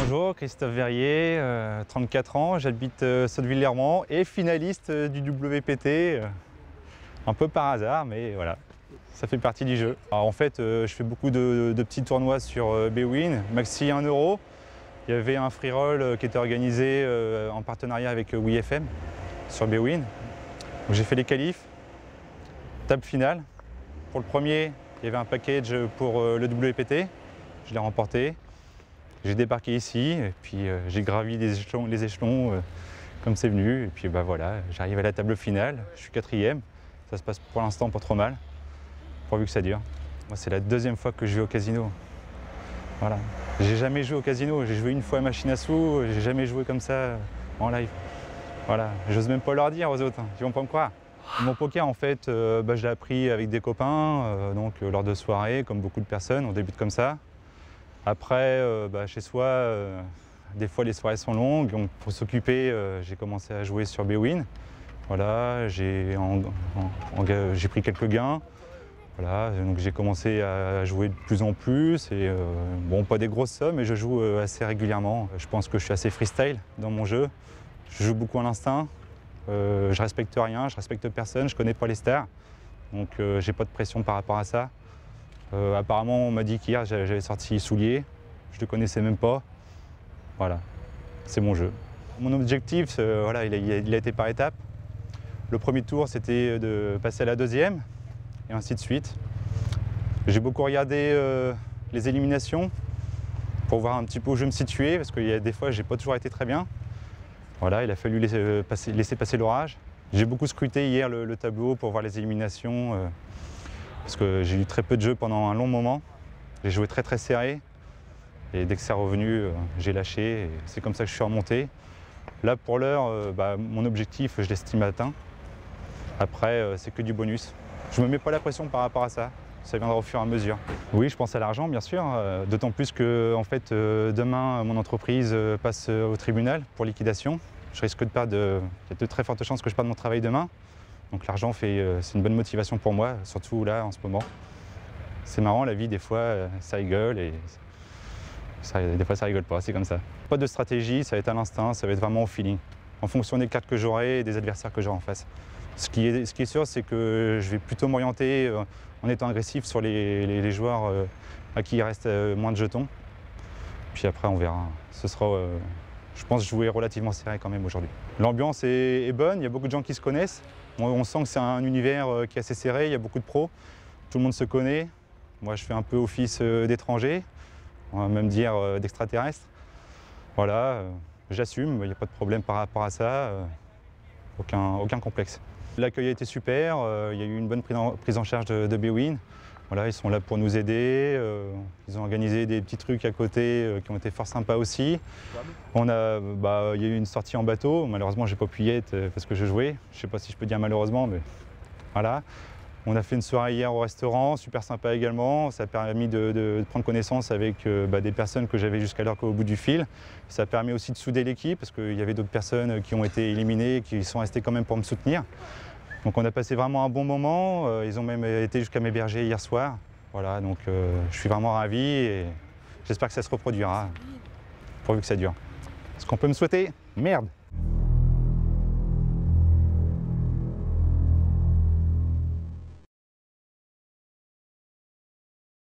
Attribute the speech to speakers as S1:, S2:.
S1: Bonjour, Christophe Verrier, 34 ans, j'habite Sotteville-Lhermont et finaliste du WPT, un peu par hasard, mais voilà, ça fait partie du jeu. Alors, en fait, je fais beaucoup de petits tournois sur Bwin, maxi 1 €. Il y avait un free roll qui était organisé en partenariat avec WeFM sur Bwin. J'ai fait les qualifs, table finale. Pour le premier, il y avait un package pour le WPT, je l'ai remporté. J'ai débarqué ici et puis j'ai gravi les échelons comme c'est venu. Et puis bah voilà, j'arrive à la table finale, je suis 4e. Ça se passe pour l'instant pas trop mal, pourvu que ça dure. Moi c'est la deuxième fois que je vais au casino. Voilà. J'ai jamais joué au casino, j'ai joué une fois à machine à sous, j'ai jamais joué comme ça en live. Voilà, j'ose même pas leur dire aux autres, ils vont pas me croire. Mon poker en fait, je l'ai appris avec des copains, lors de soirées, comme beaucoup de personnes, on débute comme ça. Après, chez soi, des fois les soirées sont longues, donc pour s'occuper, j'ai commencé à jouer sur Bwin. Voilà, j'ai pris quelques gains. Voilà, donc j'ai commencé à jouer de plus en plus. Et, bon, pas des grosses sommes, mais je joue assez régulièrement. Je pense que je suis assez freestyle dans mon jeu. Je joue beaucoup à l'instinct. Je respecte rien, je respecte personne, je connais pas les stars. Donc j'ai pas de pression par rapport à ça. Apparemment, on m'a dit qu'hier j'avais sorti Soulier, je ne le connaissais même pas. Voilà, c'est mon jeu. Mon objectif, voilà, il a été par étapes. Le premier tour, c'était de passer à la deuxième, et ainsi de suite. J'ai beaucoup regardé les éliminations pour voir un petit peu où je me situais, parce qu'il y a des fois, j'ai pas toujours été très bien. Voilà, il a fallu laisser passer l'orage. J'ai beaucoup scruté hier le tableau pour voir les éliminations. Parce que j'ai eu très peu de jeux pendant un long moment. J'ai joué très serré. Et dès que c'est revenu, j'ai lâché. Et c'est comme ça que je suis remonté. Là, pour l'heure, mon objectif, je l'estime atteint. Après, c'est que du bonus. Je ne me mets pas la pression par rapport à ça. Ça viendra au fur et à mesure. Oui, je pense à l'argent, bien sûr. D'autant plus que, en fait, demain, mon entreprise passe au tribunal pour liquidation. Je risque de perdre. Il y a de très fortes chances que je perde mon travail demain. Donc l'argent, c'est une bonne motivation pour moi, surtout là, en ce moment. C'est marrant, la vie, des fois, ça rigole et des fois, ça rigole pas, c'est comme ça. Pas de stratégie, ça va être à l'instinct, ça va être vraiment au feeling, en fonction des cartes que j'aurai et des adversaires que j'aurai en face. Ce qui est sûr, c'est que je vais plutôt m'orienter en étant agressif sur les joueurs à qui il reste moins de jetons. Puis après, on verra. Ce sera, je pense, jouer relativement serré quand même aujourd'hui. L'ambiance est bonne, il y a beaucoup de gens qui se connaissent. On sent que c'est un univers qui est assez serré, il y a beaucoup de pros, tout le monde se connaît. Moi je fais un peu office d'étranger, on va même dire d'extraterrestre. Voilà, j'assume, il n'y a pas de problème par rapport à ça, aucun complexe. L'accueil a été super, il y a eu une bonne prise en charge de Bwin. Voilà, ils sont là pour nous aider, ils ont organisé des petits trucs à côté qui ont été fort sympas aussi. Il y a eu une sortie en bateau, malheureusement j'ai pas pu y être parce que je jouais. Je sais pas si je peux dire malheureusement, mais voilà. On a fait une soirée hier au restaurant, super sympa également. Ça a permis de prendre connaissance avec des personnes que j'avais jusqu'alors qu'au bout du fil. Ça a permis aussi de souder l'équipe parce qu'il y avait d'autres personnes qui ont été éliminées et qui sont restées quand même pour me soutenir. Donc on a passé vraiment un bon moment, ils ont même été jusqu'à m'héberger hier soir. Voilà, donc je suis vraiment ravi et j'espère que ça se reproduira, pourvu que ça dure. Ce qu'on peut me souhaiter, merde!